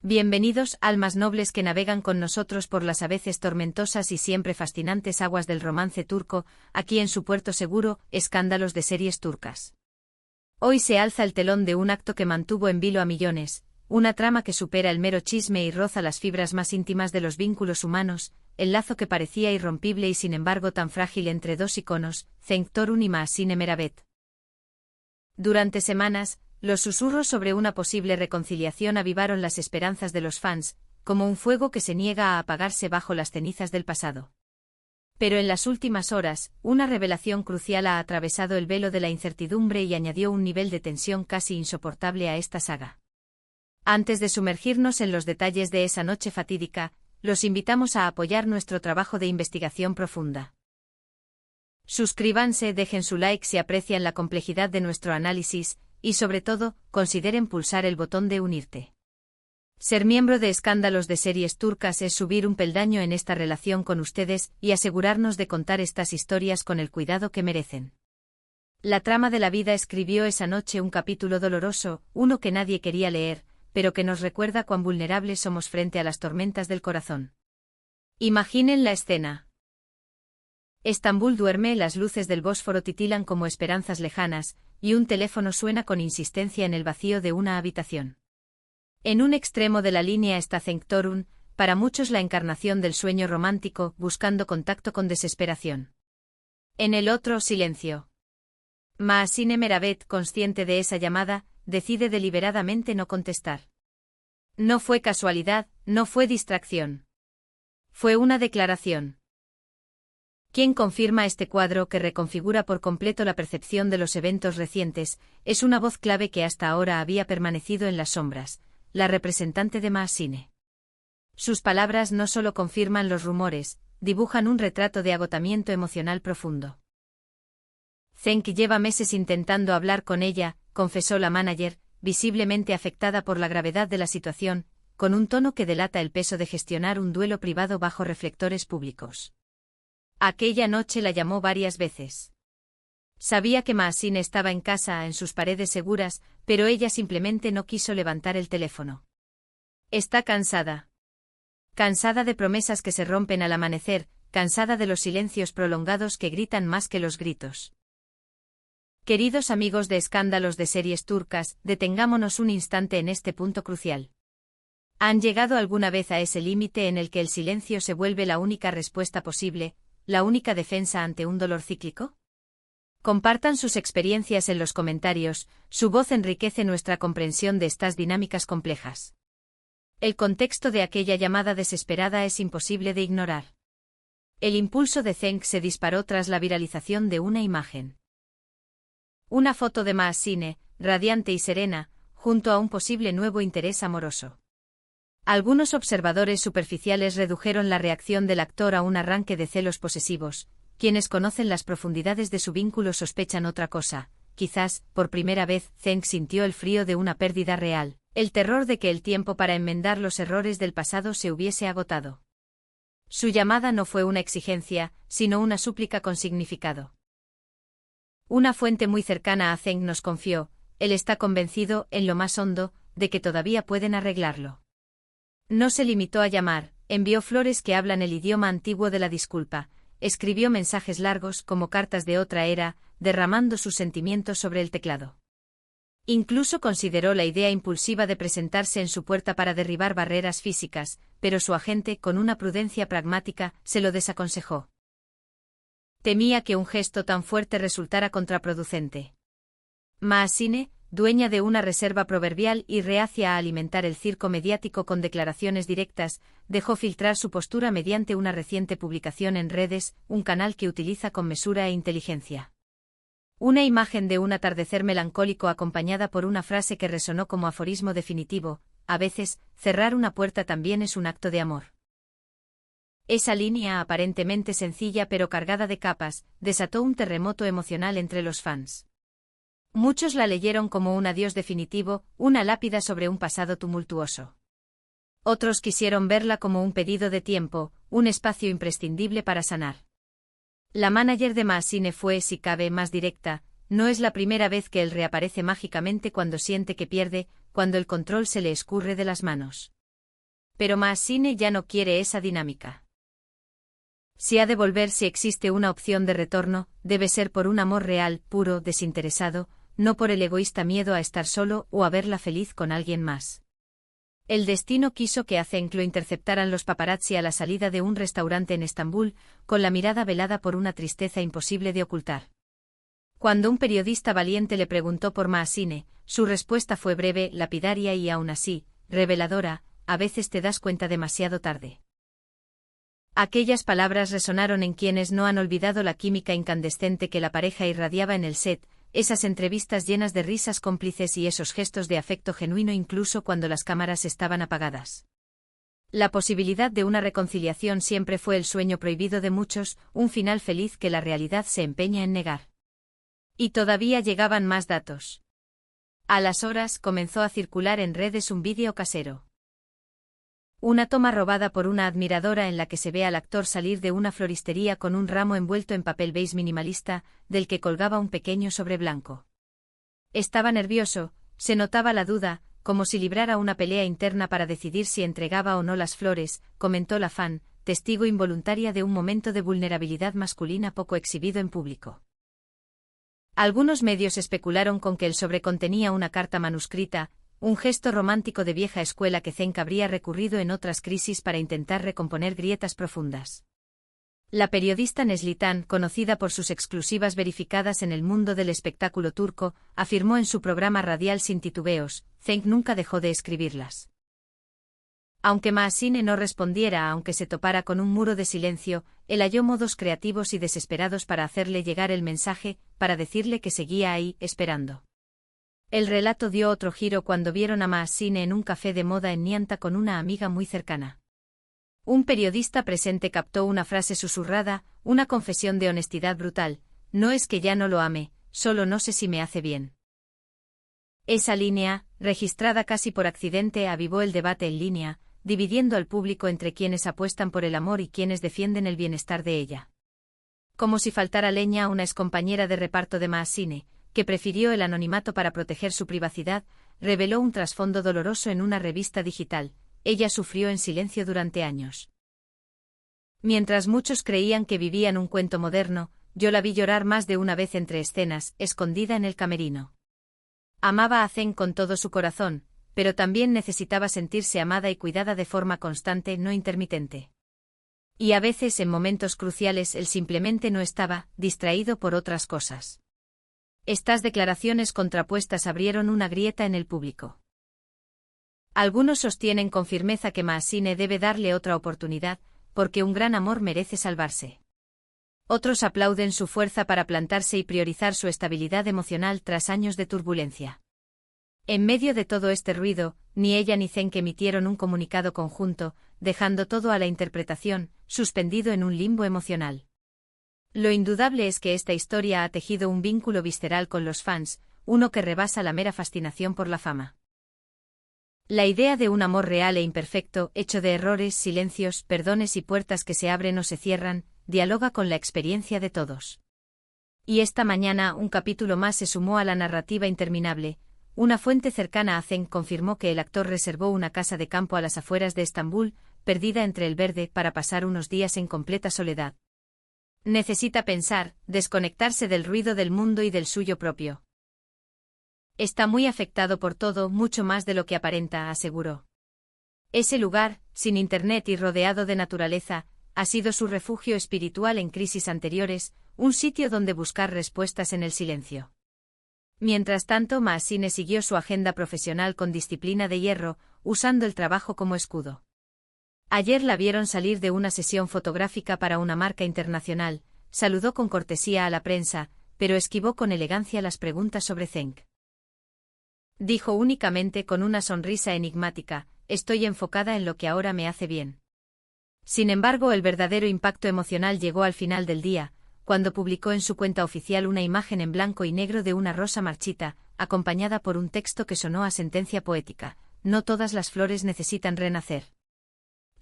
Bienvenidos, almas nobles que navegan con nosotros por las a veces tormentosas y siempre fascinantes aguas del romance turco, aquí en su puerto seguro, Escándalos de series turcas. Hoy se alza el telón de un acto que mantuvo en vilo a millones, una trama que supera el mero chisme y roza las fibras más íntimas de los vínculos humanos, el lazo que parecía irrompible y sin embargo tan frágil entre dos iconos, Cenk Torun y Mahsine Meravet. Durante semanas, los susurros sobre una posible reconciliación avivaron las esperanzas de los fans, como un fuego que se niega a apagarse bajo las cenizas del pasado. Pero en las últimas horas, una revelación crucial ha atravesado el velo de la incertidumbre y añadió un nivel de tensión casi insoportable a esta saga. Antes de sumergirnos en los detalles de esa noche fatídica, los invitamos a apoyar nuestro trabajo de investigación profunda. Suscríbanse, dejen su like si aprecian la complejidad de nuestro análisis, y sobre todo, consideren pulsar el botón de unirte. Ser miembro de Escándalos de series turcas es subir un peldaño en esta relación con ustedes y asegurarnos de contar estas historias con el cuidado que merecen. La trama de la vida escribió esa noche un capítulo doloroso, uno que nadie quería leer, pero que nos recuerda cuán vulnerables somos frente a las tormentas del corazón. Imaginen la escena. Estambul duerme, las luces del Bósforo titilan como esperanzas lejanas, y un teléfono suena con insistencia en el vacío de una habitación. En un extremo de la línea está Cenk Torun, para muchos la encarnación del sueño romántico, buscando contacto con desesperación. En el otro, silencio. Mahsine Meravet, consciente de esa llamada, decide deliberadamente no contestar. No fue casualidad, no fue distracción. Fue una declaración. Quien confirma este cuadro que reconfigura por completo la percepción de los eventos recientes, es una voz clave que hasta ahora había permanecido en las sombras, la representante de Mahsine. Sus palabras no solo confirman los rumores, dibujan un retrato de agotamiento emocional profundo. Cenk lleva meses intentando hablar con ella, confesó la manager, visiblemente afectada por la gravedad de la situación, con un tono que delata el peso de gestionar un duelo privado bajo reflectores públicos. Aquella noche la llamó varias veces. Sabía que Mahsine estaba en casa, en sus paredes seguras, pero ella simplemente no quiso levantar el teléfono. Está cansada. Cansada de promesas que se rompen al amanecer, cansada de los silencios prolongados que gritan más que los gritos. Queridos amigos de Escándalos de series turcas, detengámonos un instante en este punto crucial. ¿Han llegado alguna vez a ese límite en el que el silencio se vuelve la única respuesta posible, la única defensa ante un dolor cíclico? Compartan sus experiencias en los comentarios, su voz enriquece nuestra comprensión de estas dinámicas complejas. El contexto de aquella llamada desesperada es imposible de ignorar. El impulso de Cenk se disparó tras la viralización de una imagen. Una foto de Mahsine, radiante y serena, junto a un posible nuevo interés amoroso. Algunos observadores superficiales redujeron la reacción del actor a un arranque de celos posesivos. Quienes conocen las profundidades de su vínculo sospechan otra cosa. Quizás, por primera vez, Cenk sintió el frío de una pérdida real, el terror de que el tiempo para enmendar los errores del pasado se hubiese agotado. Su llamada no fue una exigencia, sino una súplica con significado. Una fuente muy cercana a Cenk nos confió, él está convencido, en lo más hondo, de que todavía pueden arreglarlo. No se limitó a llamar, envió flores que hablan el idioma antiguo de la disculpa, escribió mensajes largos como cartas de otra era, derramando sus sentimientos sobre el teclado. Incluso consideró la idea impulsiva de presentarse en su puerta para derribar barreras físicas, pero su agente, con una prudencia pragmática, se lo desaconsejó. Temía que un gesto tan fuerte resultara contraproducente. Mahsine, dueña de una reserva proverbial y reacia a alimentar el circo mediático con declaraciones directas, dejó filtrar su postura mediante una reciente publicación en redes, un canal que utiliza con mesura e inteligencia. Una imagen de un atardecer melancólico acompañada por una frase que resonó como aforismo definitivo: a veces, cerrar una puerta también es un acto de amor. Esa línea aparentemente sencilla pero cargada de capas, desató un terremoto emocional entre los fans. Muchos la leyeron como un adiós definitivo, una lápida sobre un pasado tumultuoso. Otros quisieron verla como un pedido de tiempo, un espacio imprescindible para sanar. La manager de Mahsine fue, si cabe, más directa. No es la primera vez que él reaparece mágicamente cuando siente que pierde, cuando el control se le escurre de las manos. Pero Maasine ya no quiere esa dinámica. Si ha de volver, si existe una opción de retorno, debe ser por un amor real, puro, desinteresado, no por el egoísta miedo a estar solo o a verla feliz con alguien más. El destino quiso que a Cenk lo interceptaran los paparazzi a la salida de un restaurante en Estambul, con la mirada velada por una tristeza imposible de ocultar. Cuando un periodista valiente le preguntó por Maasine, su respuesta fue breve, lapidaria y aún así, reveladora: a veces te das cuenta demasiado tarde. Aquellas palabras resonaron en quienes no han olvidado la química incandescente que la pareja irradiaba en el set, esas entrevistas llenas de risas cómplices y esos gestos de afecto genuino incluso cuando las cámaras estaban apagadas. La posibilidad de una reconciliación siempre fue el sueño prohibido de muchos, un final feliz que la realidad se empeña en negar. Y todavía llegaban más datos. A las horas comenzó a circular en redes un vídeo casero. Una toma robada por una admiradora en la que se ve al actor salir de una floristería con un ramo envuelto en papel beige minimalista, del que colgaba un pequeño sobre blanco. Estaba nervioso, se notaba la duda, como si librara una pelea interna para decidir si entregaba o no las flores, comentó la fan, testigo involuntaria de un momento de vulnerabilidad masculina poco exhibido en público. Algunos medios especularon con que el sobre contenía una carta manuscrita, un gesto romántico de vieja escuela que Cenk habría recurrido en otras crisis para intentar recomponer grietas profundas. La periodista Neslihan, conocida por sus exclusivas verificadas en el mundo del espectáculo turco, afirmó en su programa radial sin titubeos: Cenk nunca dejó de escribirlas. Aunque Maasine no respondiera, aunque se topara con un muro de silencio, él halló modos creativos y desesperados para hacerle llegar el mensaje, para decirle que seguía ahí, esperando. El relato dio otro giro cuando vieron a Maasine en un café de moda en Nianta con una amiga muy cercana. Un periodista presente captó una frase susurrada, una confesión de honestidad brutal: no es que ya no lo ame, solo no sé si me hace bien. Esa línea, registrada casi por accidente, avivó el debate en línea, dividiendo al público entre quienes apuestan por el amor y quienes defienden el bienestar de ella. Como si faltara leña a una excompañera de reparto de Maasine, que prefirió el anonimato para proteger su privacidad, reveló un trasfondo doloroso en una revista digital: ella sufrió en silencio durante años. Mientras muchos creían que vivían un cuento moderno, yo la vi llorar más de una vez entre escenas, escondida en el camerino. Amaba a Cenk con todo su corazón, pero también necesitaba sentirse amada y cuidada de forma constante, no intermitente. Y a veces, en momentos cruciales, él simplemente no estaba, distraído por otras cosas. Estas declaraciones contrapuestas abrieron una grieta en el público. Algunos sostienen con firmeza que Maasine debe darle otra oportunidad, porque un gran amor merece salvarse. Otros aplauden su fuerza para plantarse y priorizar su estabilidad emocional tras años de turbulencia. En medio de todo este ruido, ni ella ni Cenk emitieron un comunicado conjunto, dejando todo a la interpretación, suspendido en un limbo emocional. Lo indudable es que esta historia ha tejido un vínculo visceral con los fans, uno que rebasa la mera fascinación por la fama. La idea de un amor real e imperfecto, hecho de errores, silencios, perdones y puertas que se abren o se cierran, dialoga con la experiencia de todos. Y esta mañana un capítulo más se sumó a la narrativa interminable. Una fuente cercana a Cenk confirmó que el actor reservó una casa de campo a las afueras de Estambul, perdida entre el verde, para pasar unos días en completa soledad. Necesita pensar, desconectarse del ruido del mundo y del suyo propio. Está muy afectado por todo, mucho más de lo que aparenta, aseguró. Ese lugar, sin internet y rodeado de naturaleza, ha sido su refugio espiritual en crisis anteriores, un sitio donde buscar respuestas en el silencio. Mientras tanto, Maasine siguió su agenda profesional con disciplina de hierro, usando el trabajo como escudo. Ayer la vieron salir de una sesión fotográfica para una marca internacional, saludó con cortesía a la prensa, pero esquivó con elegancia las preguntas sobre Cenk. Dijo únicamente con una sonrisa enigmática: estoy enfocada en lo que ahora me hace bien. Sin embargo, el verdadero impacto emocional llegó al final del día, cuando publicó en su cuenta oficial una imagen en blanco y negro de una rosa marchita, acompañada por un texto que sonó a sentencia poética: no todas las flores necesitan renacer.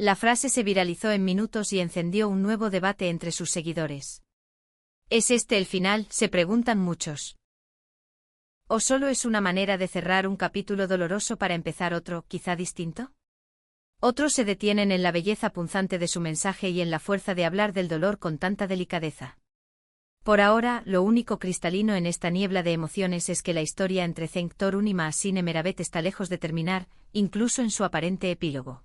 La frase se viralizó en minutos y encendió un nuevo debate entre sus seguidores. ¿Es este el final?, se preguntan muchos. ¿O solo es una manera de cerrar un capítulo doloroso para empezar otro, quizá distinto? Otros se detienen en la belleza punzante de su mensaje y en la fuerza de hablar del dolor con tanta delicadeza. Por ahora, lo único cristalino en esta niebla de emociones es que la historia entre Cenk Torun y Mahsine Meravet está lejos de terminar, incluso en su aparente epílogo.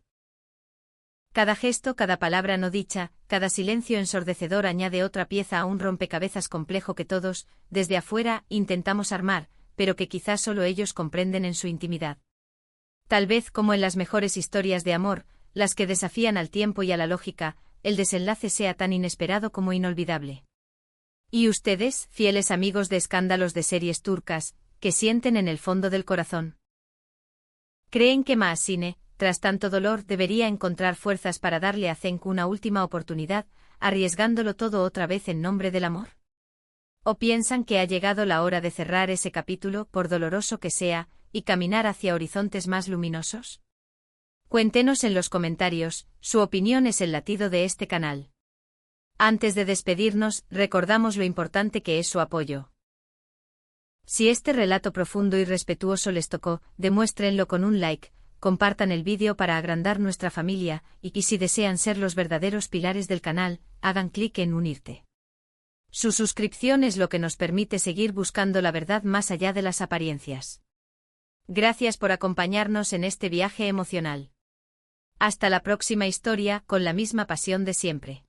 Cada gesto, cada palabra no dicha, cada silencio ensordecedor añade otra pieza a un rompecabezas complejo que todos, desde afuera, intentamos armar, pero que quizás solo ellos comprenden en su intimidad. Tal vez como en las mejores historias de amor, las que desafían al tiempo y a la lógica, el desenlace sea tan inesperado como inolvidable. ¿Y ustedes, fieles amigos de escándalos de series turcas, qué sienten en el fondo del corazón? ¿Creen que Mahsine, tras tanto dolor, debería encontrar fuerzas para darle a Cenk una última oportunidad, arriesgándolo todo otra vez en nombre del amor? ¿O piensan que ha llegado la hora de cerrar ese capítulo, por doloroso que sea, y caminar hacia horizontes más luminosos? Cuéntenos en los comentarios, su opinión es el latido de este canal. Antes de despedirnos, recordamos lo importante que es su apoyo. Si este relato profundo y respetuoso les tocó, demuéstrenlo con un like, compartan el vídeo para agrandar nuestra familia, y si desean ser los verdaderos pilares del canal, hagan clic en unirte. Su suscripción es lo que nos permite seguir buscando la verdad más allá de las apariencias. Gracias por acompañarnos en este viaje emocional. Hasta la próxima historia, con la misma pasión de siempre.